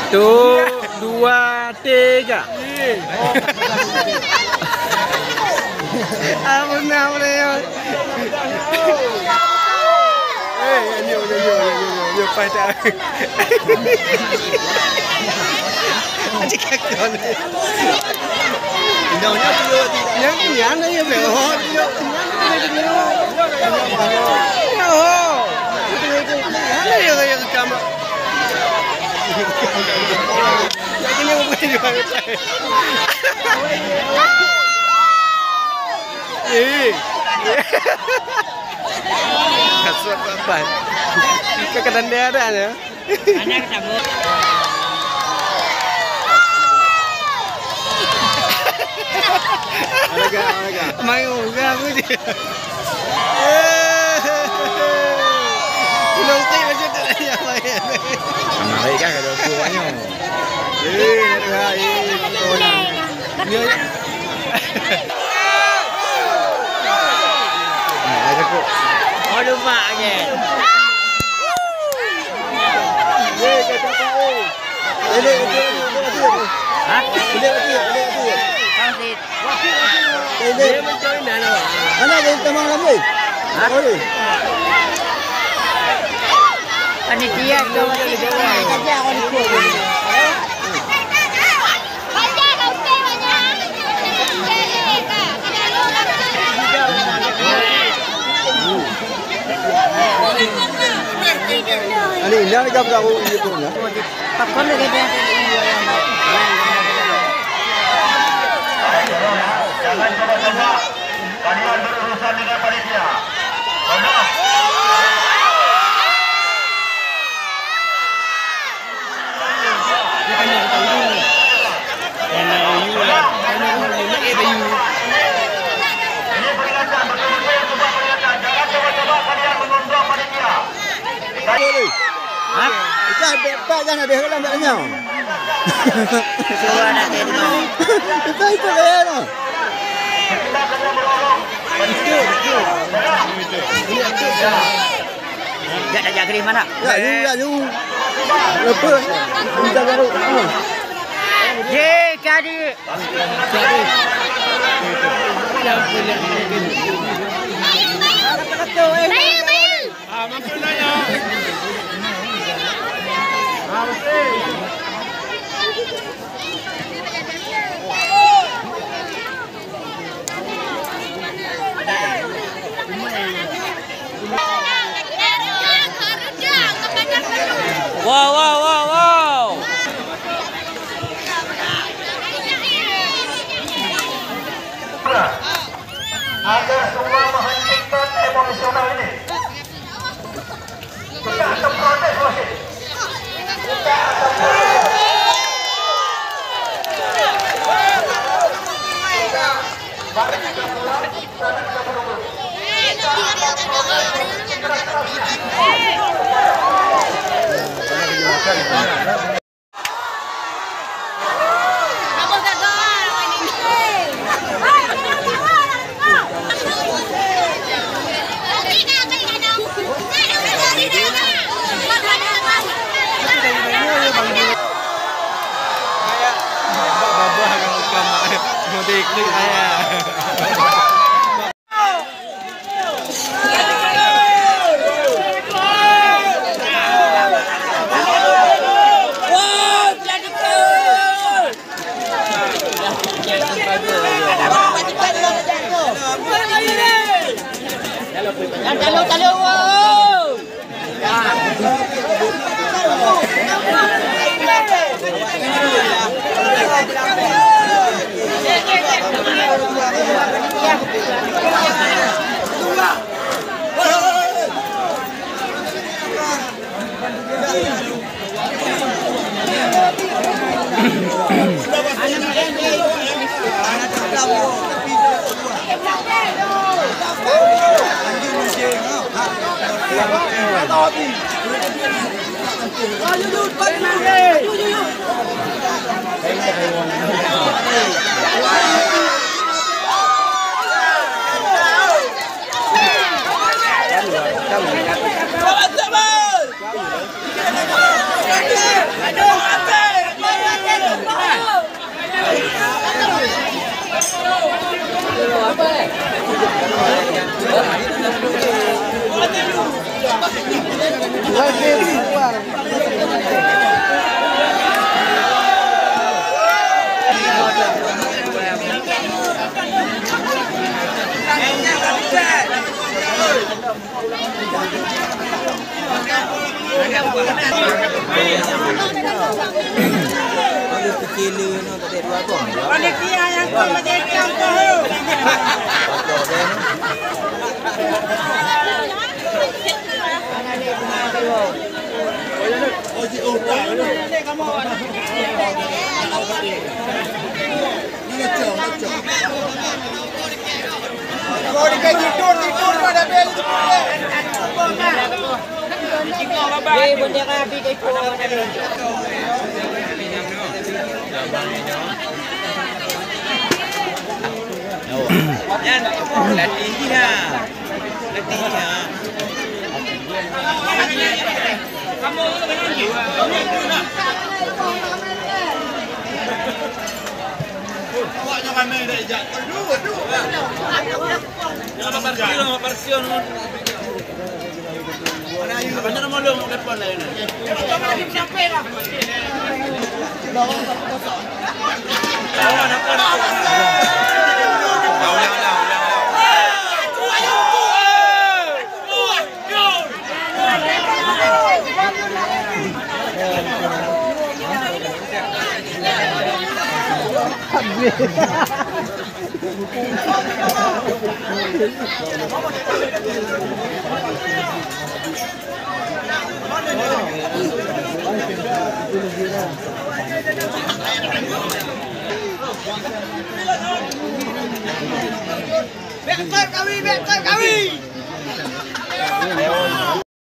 Satu, dua, tiga. Apa nama dia? Nhiều phải đã. Chỉ các con. Đâu nhá nhá nhá nó như vậy ho. Nó như cam. Cái này không biết rồi. Kasut apa? Kekedan dia ada ya? Anak ketemu. Alaga. Main juga aku dia. Belum tahu macam tu dia main. Mai kan ada kuahnya. Dia. Oh lupa je. Hah? Transit. Dia macam mana? Anak dia tamang lama. Boleh. Panitia tu masih kerja orang ikut. Ani indah ni kau tahu itu na? Pakon lagi dia Jangan coba-coba kalian berurusan dengan panitia. Ini peringatan betul-betul sebuah peringatan. Jangan coba-coba kalian mengundur panitia. Hah? Kita bebas jangan ada dalam belakangnya. Suruh anak dia dulu. Kita itu dia. Kita kena berorong. Jangan jaga di mana? Ya you. Lepas kita baru. Ye, jadi. Wow. Agar semua menghentikan emosional ini. Kita akan protes wasit. Kita akan protes. Mudik ni ayah. Talo. Panitia yang kemudian tahu. Yan, latihnya. Kamu awak jangan main dah ejak. Dulu. Jangan parsion. Mana ayu? Banyak nama lu mau depan lah ini. Jangan sampai lah. Bekor kami.